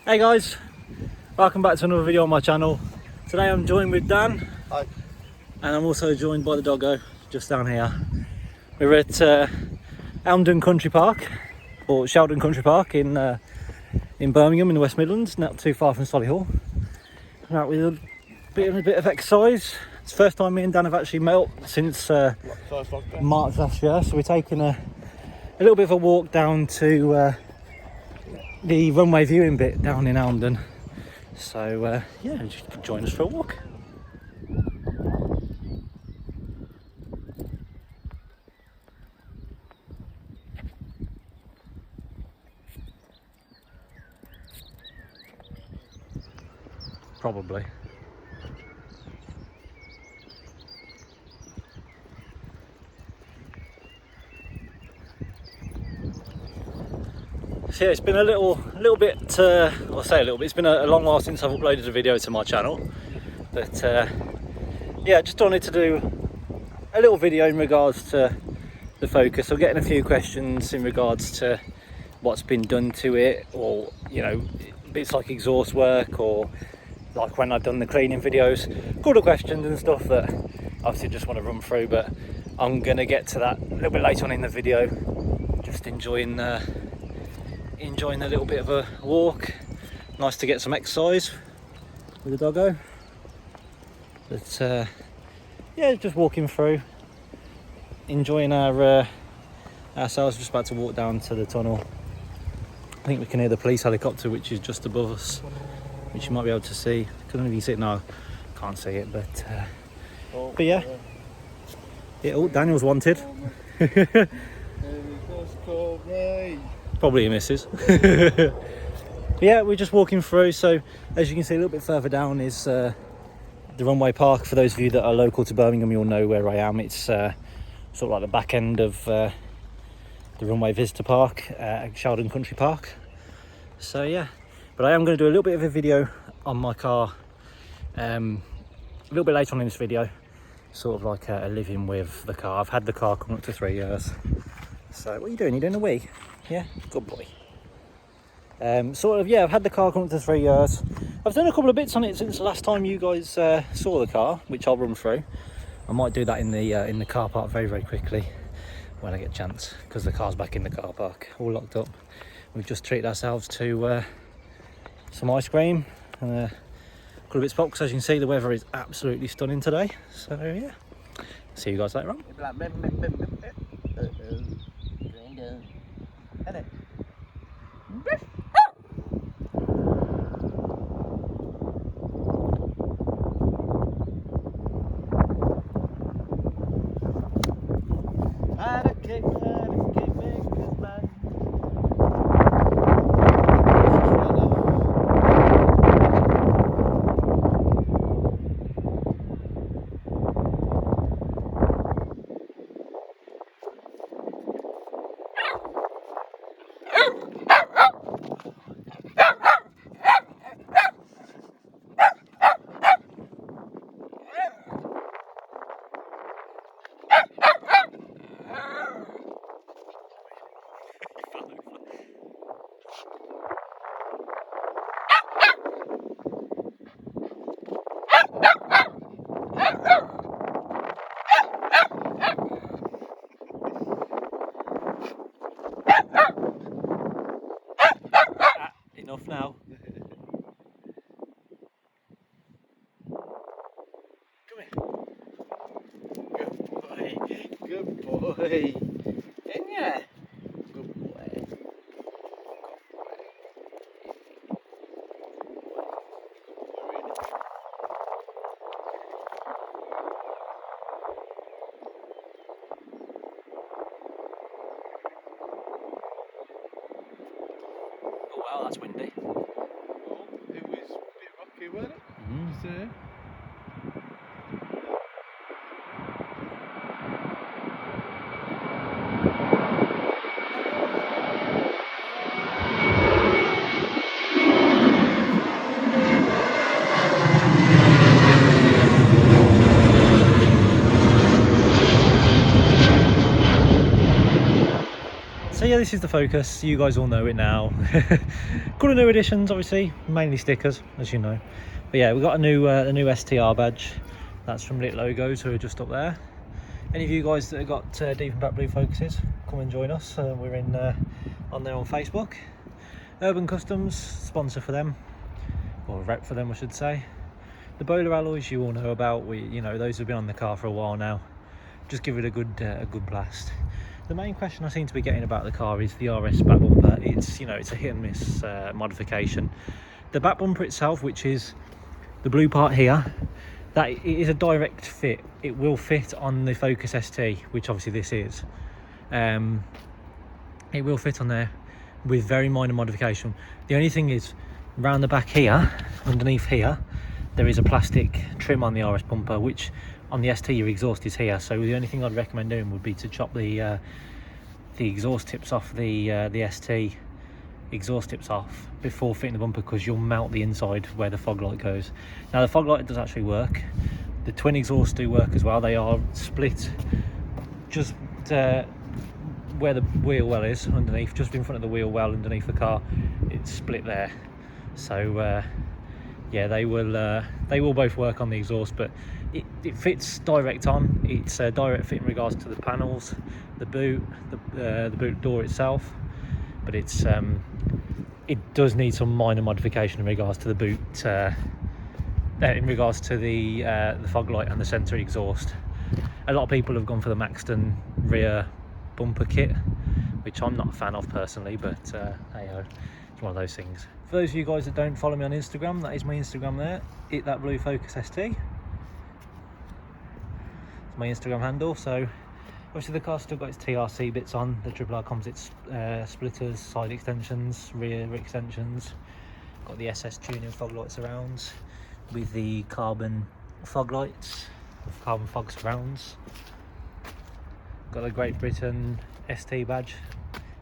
Hey guys, welcome back to another video on my channel. Today I'm joined with Dan. Hi. And I'm also joined by the doggo just down here. We're at Elmdon Country Park, or Sheldon Country Park in Birmingham in the West Midlands, not too far from Solihull. I'm out with a bit of exercise. It's the first time me and Dan have actually met up since March last year, so we're taking a little bit of a walk down to the runway viewing bit down in Elmdon. So yeah, just join us for a walk. Probably. So yeah, it's been a little bit, I'll say a little bit, it's been a long while since I've uploaded a video to my channel, but yeah, just wanted to do a little video in regards to the Focus. I'm getting a few questions in regards to what's been done to it, or you know, bits like exhaust work, or like when I've done the cleaning videos, couple of questions and stuff that obviously just want to run through, but I'm going to get to that a little bit later on in the video. Just enjoying a little bit of a walk. Nice to get some exercise with the doggo. But yeah, just walking through, enjoying ourselves. Just about to walk down to the tunnel. I think we can hear the police helicopter, which is just above us, which you might be able to see. Couldn't even see it now. Can't see it, but yeah. Oh, Daniel's wanted. Probably a missus. Yeah, we're just walking through. So as you can see, a little bit further down is the runway park. For those of you that are local to Birmingham, you'll know where I am. It's sort of like the back end of the runway visitor park at Sheldon Country Park. So yeah, but I am going to do a little bit of a video on my car a little bit later on in this video, sort of like a living with the car. I've had the car coming up to 3 years. So what are you doing? You doing a wee? Yeah, good boy. Sort of, yeah, I've had the car coming up to 3 years. I've done a couple of bits on it since the last time you guys saw the car, which I'll run through. I might do that in the car park very quickly when I get a chance, because the car's back in the car park, all locked up. We've just treated ourselves to some ice cream and a couple of bits of pop, because as you can see, the weather is absolutely stunning today. So yeah, see you guys later on. Enough now. Come here. Good boy. In ya? Good boy. Oh wow, that's windy. Well, it was a bit rocky, wasn't it? Just there. So yeah, this is the Focus. You guys all know it now. Got a new additions, obviously, mainly stickers, as you know. But yeah, we got a new STR badge. That's from Lit Logos, who are just up there. Any of you guys that have got Deep and Black Blue Focuses, come and join us. We're in on there on Facebook. Urban Customs, sponsor for them, or rep for them, I should say. The Bowler alloys you all know about. Those have been on the car for a while now. Just give it a good blast. The main question I seem to be getting about the car is the RS back bumper. It's it's a hit and miss modification. The back bumper itself, which is the blue part here, that it is a direct fit. It will fit on the Focus ST, which obviously this is. It will fit on there with very minor modification. The only thing is, around the back here, underneath here, there is a plastic trim on the RS bumper, which on the ST your exhaust is here. So the only thing I'd recommend doing would be to chop the exhaust tips off the ST exhaust tips off before fitting the bumper, because you'll melt the inside where the fog light goes. Now the fog light does actually work. The twin exhausts do work as well. They are split just where the wheel well is underneath, just in front of the wheel well underneath the car. It's split there. So yeah, they will both work on the exhaust, but it fits direct on. It's a direct fit in regards to the panels, the boot, the boot door itself, but it's it does need some minor modification in regards to the boot, in regards to the fog light and the centre exhaust. A lot of people have gone for the Maxton rear bumper kit, which I'm not a fan of personally, but hey ho, it's one of those things. For those of you guys that don't follow me on Instagram, that is my Instagram there, It That Blue Focus ST. It's my Instagram handle. So obviously the car's still got its TRC bits on, the Triple R composites, splitters, side extensions, rear extensions. Got the SS tuning fog light surrounds with the carbon fog lights, carbon fog surrounds. Got the Great Britain ST badge.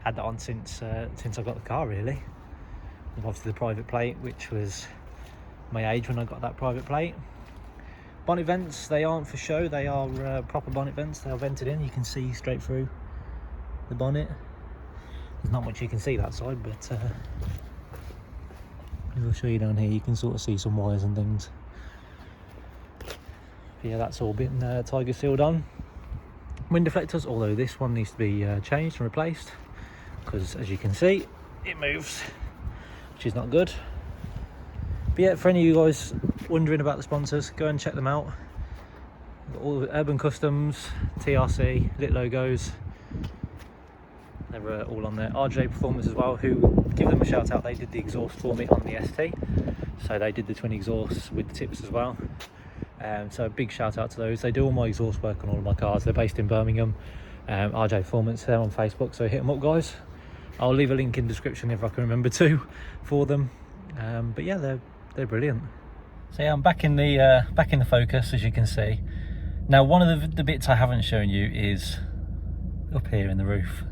Had that on since I got the car, really. And obviously the private plate, which was my age when I got that private plate. Bonnet vents, they aren't for show, they are proper bonnet vents. They are vented in, you can see straight through the bonnet. There's not much you can see that side, but I'll show you down here. You can sort of see some wires and things. But yeah, that's all been Tiger sealed on. Wind deflectors, although this one needs to be changed and replaced, because as you can see, it moves, which is not good. But yeah, for any of you guys wondering about the sponsors, go and check them out. All the Urban Customs, TRC, Lit Logos, they're all on there. RJ Performance as well, who, give them a shout out, they did the exhaust for me on the ST, so they did the twin exhausts with the tips as well. So a big shout out to those. They do all my exhaust work on all of my cars. They're based in Birmingham. RJ Performance, they're on Facebook, so hit them up, guys. I'll leave a link in the description if I can remember to for them. But yeah, they're brilliant. So yeah, I'm back in the Focus, as you can see. Now one of the bits I haven't shown you is up here in the roof.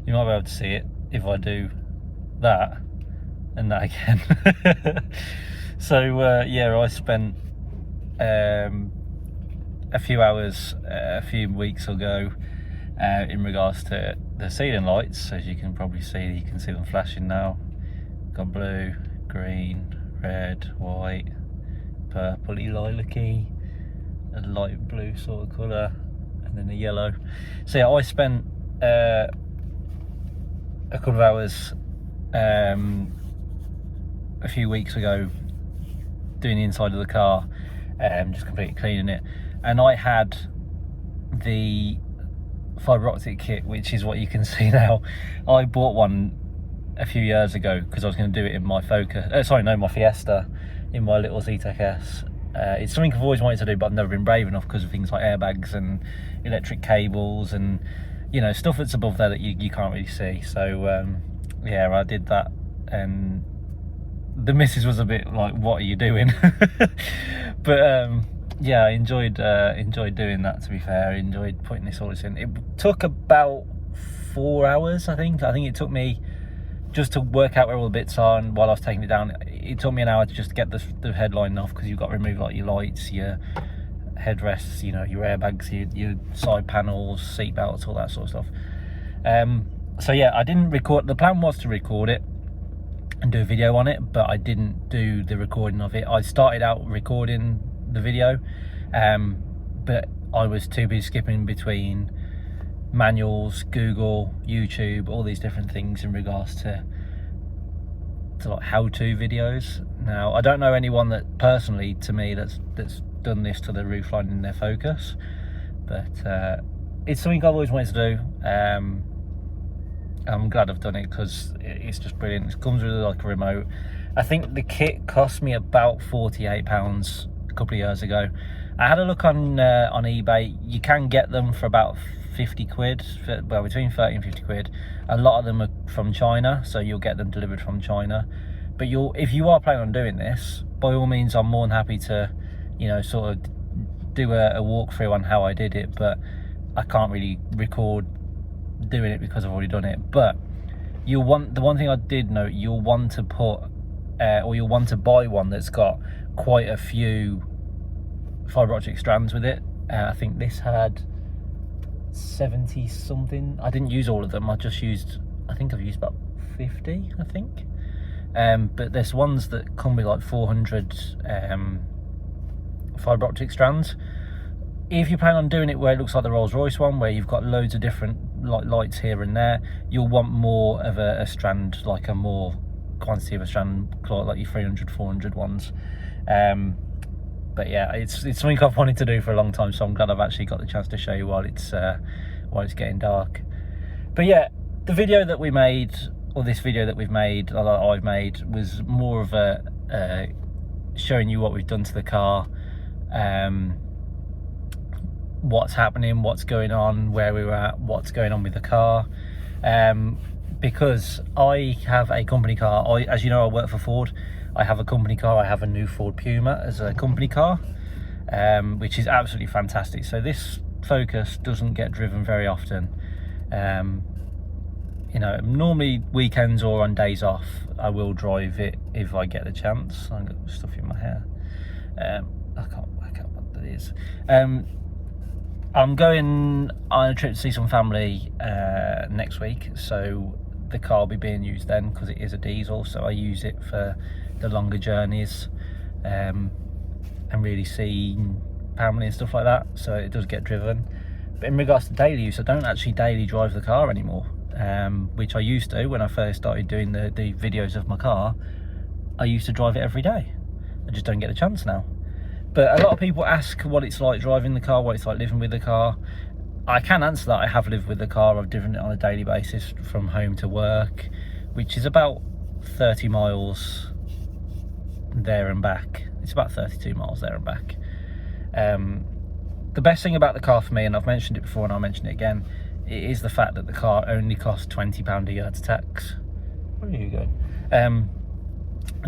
You might be able to see it if I do that and that again. So yeah, I spent a few hours a few weeks ago in regards to the ceiling lights. As you can probably see, you can see them flashing now. Got blue, green, red, white, purpley, lilac-y, a light blue sort of colour, and then a yellow. So yeah, I spent a couple of hours a few weeks ago doing the inside of the car, just completely cleaning it, and I had the fibre optic kit, which is what you can see now. I bought one a few years ago because I was going to do it in my Focus, my Fiesta, in my little Zetec S. It's something I've always wanted to do, but I've never been brave enough because of things like airbags and electric cables and stuff that's above there that you can't really see. So yeah, I did that, and the missus was a bit like, what are you doing? But yeah, I enjoyed doing that, to be fair. I enjoyed putting this all in. It took about 4 hours, I think it took me just to work out where all the bits are, and while I was taking it down, it took me an hour to just get the headline off, because you've got to remove like your lights, your headrests, your airbags, your side panels, seat belts, all that sort of stuff. So yeah, I didn't record. The plan was to record it and do a video on it, but I didn't do the recording of it. I started out recording the video, but I was too busy skipping between manuals, Google, YouTube, all these different things in regards to like how-to videos. Now, I don't know anyone that personally, to me, that's done this to the roofline in their Focus, but it's something I've always wanted to do. I'm glad I've done it because it's just brilliant. It comes with like a remote. I think the kit cost me about £48 a couple of years ago. I had a look on eBay. You can get them for about 50 quid, well, between 30 and 50 quid. A lot of them are from China, so you'll get them delivered from China. But if you are planning on doing this, by all means, I'm more than happy to, you know, sort of do a walkthrough on how I did it, but I can't really record doing it because I've already done it. But the one thing I did note, you'll want to put or you'll want to buy one that's got quite a few fibre optic strands with it. I think this had 70 something. I didn't use all of them. I think I've used about 50, I think. But there's ones that come with like 400 fibre optic strands. If you plan on doing it where it looks like the Rolls-Royce one, where you've got loads of different lights here and there, you'll want more of a strand, like a more quantity of a strand, like your 300, 400 ones. But yeah, it's something I've wanted to do for a long time, so I'm glad I've actually got the chance to show you while it's getting dark. But yeah, the video that we made, or this video that I've made, was more of a showing you what we've done to the car, what's happening, what's going on, where we were at, what's going on with the car. Because I have a company car. As you know, I work for Ford. I have a company car. I have a new Ford Puma as a company car, which is absolutely fantastic. So this Focus doesn't get driven very often. You know, normally weekends or on days off, I will drive it if I get the chance. I've got stuff in my hair. I can't work out what that is. I'm going on a trip to see some family next week, so the car will be being used then because it is a diesel, so I use it for the longer journeys and really see family and stuff like that, so it does get driven. But in regards to daily use, I don't actually daily drive the car anymore, which I used to when I first started doing the videos of my car. I used to drive it every day. I just don't get the chance now. But a lot of people ask what it's like driving the car, what it's like living with the car. I can answer that. I have lived with the car. I've driven it on a daily basis from home to work, which is about 30 miles there and back. It's about 32 miles there and back. The best thing about the car for me, and I've mentioned it before and I'll mention it again, it is the fact that the car only costs £20 a year to tax. Where are you going?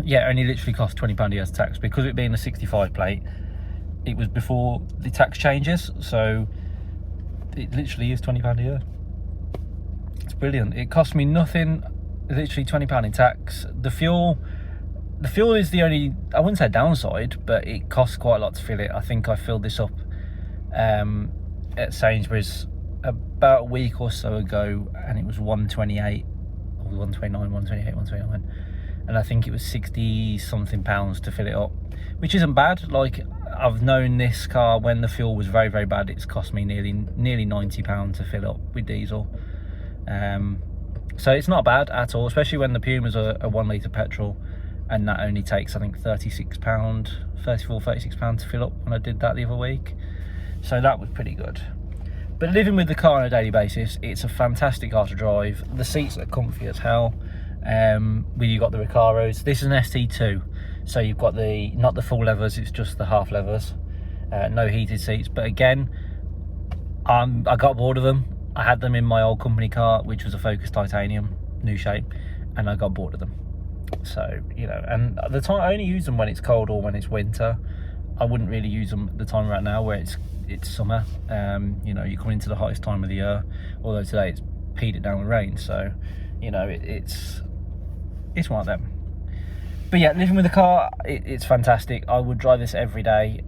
Yeah, only literally costs £20 a year to tax, because it being a 65 plate. It was before the tax changes, so it literally is £20 a year. It's brilliant. It cost me nothing, literally £20 in tax. The fuel is the only, I wouldn't say downside, but it costs quite a lot to fill it. I think I filled this up at Sainsbury's about a week or so ago, and it was 128 or 129, 128, 129. And I think it was 60 something pounds to fill it up, which isn't bad. Like, I've known this car when the fuel was very, very bad, it's cost me nearly £90 to fill up with diesel. So it's not bad at all, especially when the Puma's a 1 litre petrol, and that only takes, I think, £36, £36 to fill up when I did that the other week. So that was pretty good. But living with the car on a daily basis, it's a fantastic car to drive. The seats are comfy as hell. You got the Recaros. This is an ST2, so you've got not the full levers, it's just the half levers. No heated seats, but again, I got bored of them. I had them in my old company car, which was a Focus Titanium, new shape, and I got bored of them. So, you know, and at the time I only use them when it's cold or when it's winter. I wouldn't really use them at the time right now where it's summer. You know, you're coming into the hottest time of the year, although today it's peed it down with rain, so you know, it's one of them. But yeah, living with the car, it's fantastic. I would drive this every day.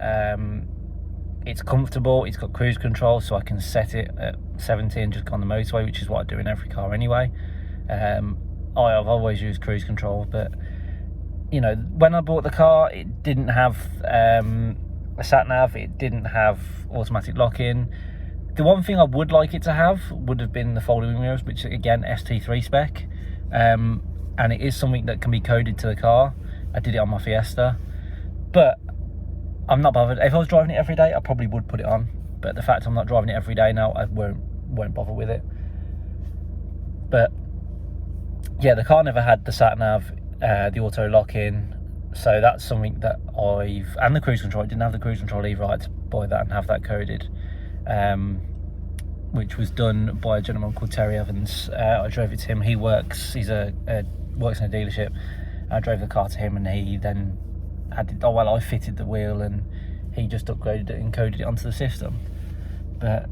It's comfortable. It's got cruise control, so I can set it at 70 and just go on the motorway, which is what I do in every car anyway. I've always used cruise control, but you know, when I bought the car, it didn't have a sat nav, it didn't have automatic lock-in. The one thing I would like it to have would have been the folding mirrors, which again, ST3 spec, and it is something that can be coded to the car. I did it on my Fiesta, but I'm not bothered. If I was driving it every day, I probably would put it on, but the fact I'm not driving it every day now, I won't bother with it. But yeah, the car never had the sat nav, the auto lock-in, so that's something that and the cruise control. It didn't have the cruise control either. I had to buy that and have that coded, which was done by a gentleman called Terry Evans. I drove it to him. He works in a dealership. I drove the car to him, and he then I fitted the wheel, and he just upgraded it and coded it onto the system. But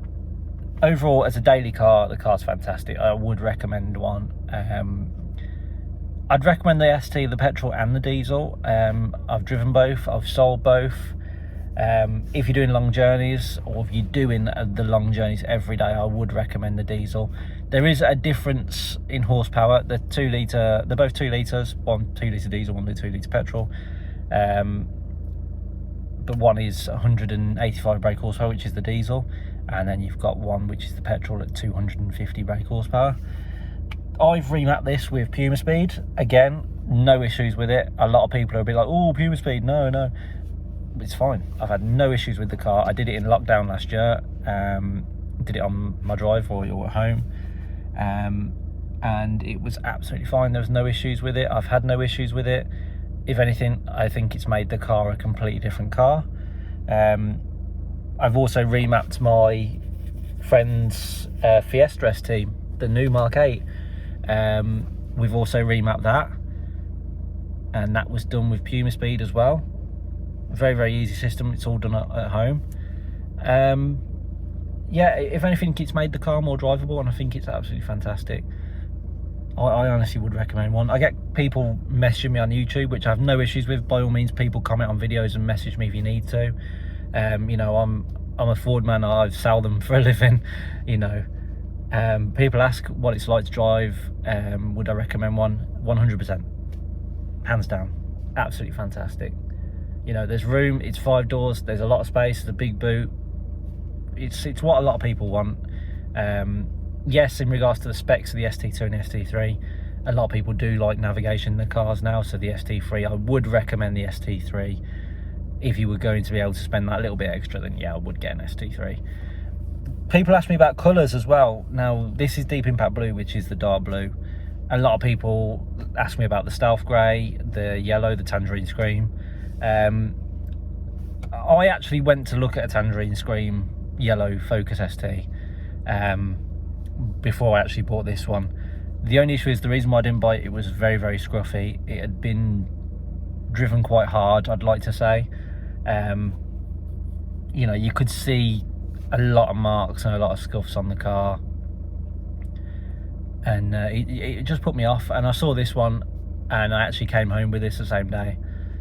overall, as a daily car, the car's fantastic. I would recommend one. I'd recommend the ST, the petrol and the diesel. I've driven both, I've sold both. If you're doing long journeys, or if you're doing the long journeys every day, I would recommend the diesel. There is a difference in horsepower. They're both 2 litres, one 2 litre diesel, one 2 litre petrol. But one is 185 brake horsepower, which is the diesel, and then you've got one which is the petrol at 250 brake horsepower. I've remapped this with Puma Speed. Again, no issues with it. A lot of people will be like, oh, Puma Speed, no. It's fine. I've had no issues with the car. I did it in lockdown last year. Did it on my drive or at home. And it was absolutely fine. There was no issues with it. I've had no issues with it. If anything, I think it's made the car a completely different car. I've also remapped my friend's Fiesta ST, the new Mark 8. We've also remapped that, and that was done with Puma Speed as well. Very, very easy system. It's all done at home. Yeah, if anything, it's made the car more drivable, and I think it's absolutely fantastic. I honestly would recommend one. I get people messaging me on YouTube, which I have no issues with. By all means, people comment on videos and message me if you need to. You know, I'm a Ford man. I sell them for a living. You know, people ask what it's like to drive. Would I recommend one? 100%, hands down. Absolutely fantastic. You know, there's room. It's 5 doors. There's a lot of space. It's a big boot. It's what a lot of people want. Yes, in regards to the specs of the ST2 and the ST3, a lot of people do like navigation in the cars now, so the ST3, I would recommend the ST3. If you were going to be able to spend that little bit extra, then yeah, I would get an ST3. People ask me about colours as well. Now, this is Deep Impact Blue, which is the dark blue. A lot of people ask me about the Stealth Grey, the yellow, the Tangerine Scream. I actually went to look at a Tangerine Scream yellow Focus ST before I actually bought this one. The only issue is the reason why I didn't buy it, it was very, very scruffy. It had been driven quite hard, I'd like to say. You know, you could see a lot of marks and a lot of scuffs on the car, and it just put me off. And I saw this one, and I actually came home with this the same day.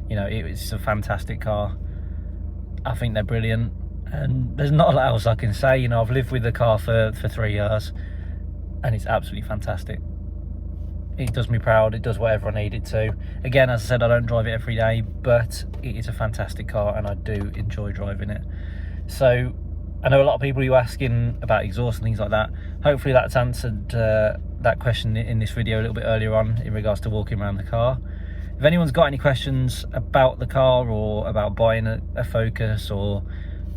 You know, it's a fantastic car. I think they're brilliant, and there's not a lot else I can say. You know, I've lived with the car for 3 years, and it's absolutely fantastic. It does me proud. It does whatever I need it to. Again, as I said, I don't drive it every day, but it is a fantastic car, and I do enjoy driving it. So I know a lot of people who are asking about exhaust and things like that. Hopefully that's answered that question in this video a little bit earlier on in regards to walking around the car. If anyone's got any questions about the car, or about buying a Focus, or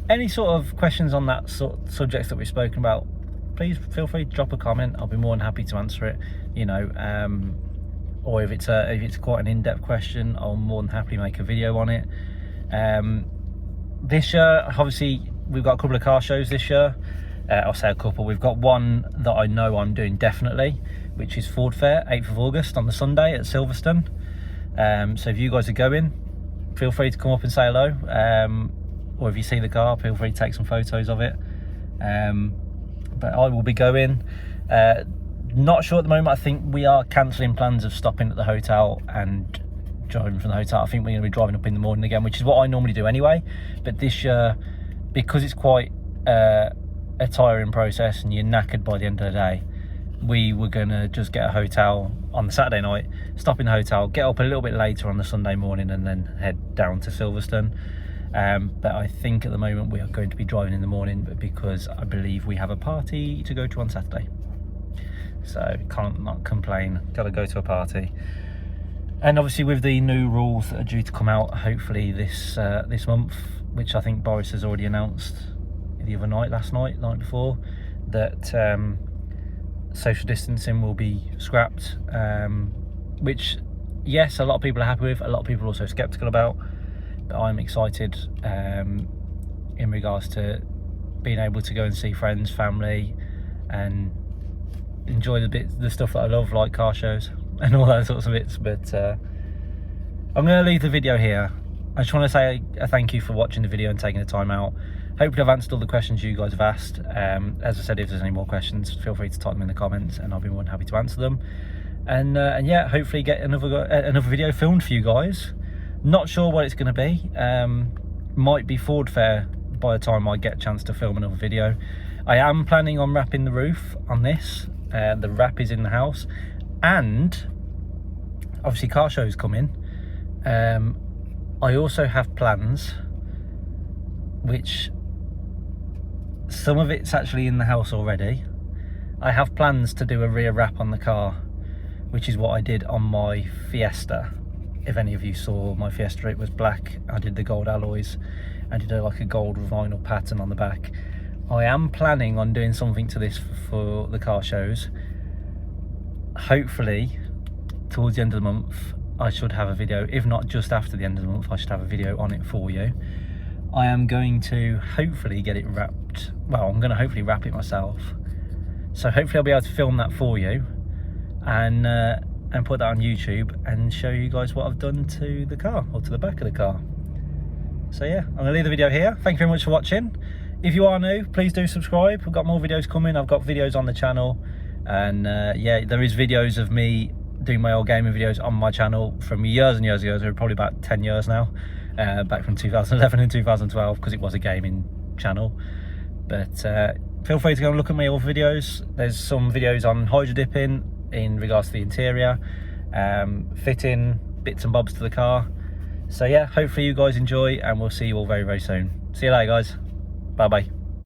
any sort of questions on that sort of subjects that we've spoken about, please feel free to drop a comment. I'll be more than happy to answer it. You know, or if it's quite an in-depth question, I'll more than happily make a video on it. This year, obviously, we've got a couple of car shows this year. I'll say a couple. We've got one that I know I'm doing definitely, which is Ford Fair, 8th of August on the Sunday at Silverstone. So if you guys are going, feel free to come up and say hello. Or if you see the car, feel free to take some photos of it. But I will be going. Not sure at the moment. I think we are cancelling plans of stopping at the hotel and driving from the hotel. I think we're going to be driving up in the morning again, which is what I normally do anyway. But this year, because it's quite a a tiring process and you're knackered by the end of the day, we were gonna just get a hotel on the Saturday night, stop in the hotel, get up a little bit later on the Sunday morning, and then head down to Silverstone. But I think at the moment we are going to be driving in the morning because I believe we have a party to go to on Saturday. So can't not complain, gotta go to a party. And obviously with the new rules that are due to come out hopefully this month, which I think Boris has already announced the other night, last night, night before, that social distancing will be scrapped, which yes, a lot of people are happy with, a lot of people are also skeptical about, but I'm excited in regards to being able to go and see friends, family, and enjoy the stuff that I love, like car shows and all those sorts of bits. But I'm going to leave the video here. I just want to say a thank you for watching the video and taking the time out. Hopefully I've answered all the questions you guys have asked. As I said, if there's any more questions, feel free to type them in the comments and I'll be more than happy to answer them. And yeah, hopefully get another video filmed for you guys. Not sure what it's going to be. Might be Ford Fair by the time I get a chance to film another video. I am planning on wrapping the roof on this. The wrap is in the house, and obviously car shows coming. I also have plans, which some of it's actually in the house already. I have plans to do a rear wrap on the car, which is what I did on my Fiesta. If any of you saw my Fiesta, it was black. I did the gold alloys and did like a gold vinyl pattern on the back. I am planning on doing something to this for the car shows. Hopefully towards the end of the month I should have a video, if not just after the end of the month, I should have a video on it for you. I am going to hopefully get it wrapped. Well, I'm going to hopefully wrap it myself, so hopefully I'll be able to film that for you and put that on YouTube and show you guys what I've done to the car, or to the back of the car. So yeah, I'm going to leave the video here. Thank you very much for watching. If you are new, please do subscribe. We've got more videos coming. I've got videos on the channel, and yeah, there is videos of me doing my old gaming videos on my channel from years and years ago. They're probably about 10 years now, back from 2011 and 2012, because it was a gaming channel. But feel free to go and look at my old videos. There's some videos on hydro dipping in regards to the interior, fitting bits and bobs to the car. So yeah, hopefully you guys enjoy, and we'll see you all very, very soon. See you later, guys. Bye bye.